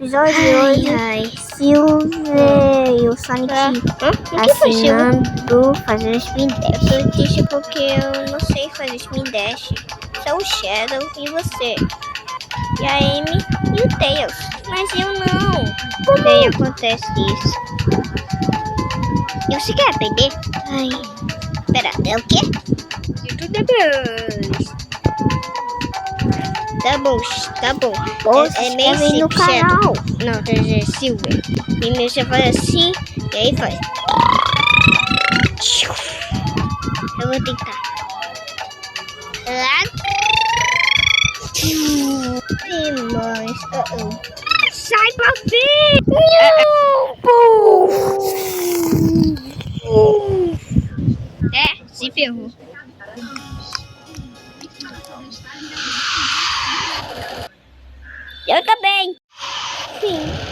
Episódio de hoje, Silver e o Sonic assinando fazer spin dash. Eu tô triste porque eu não sei fazer spin dash. Só o Shadow e você. E a Amy e o Tails. Mas eu não. Como? E aí acontece isso. E você quer aprender? Ai. Pera, é o quê? Tá bom. É meio simples, no canal. Não, quer dizer, Silver. Primeiro você faz assim, e aí faz. Eu vou tentar. Mas, sai pra frente! Se ferrou. Eu também. Sim.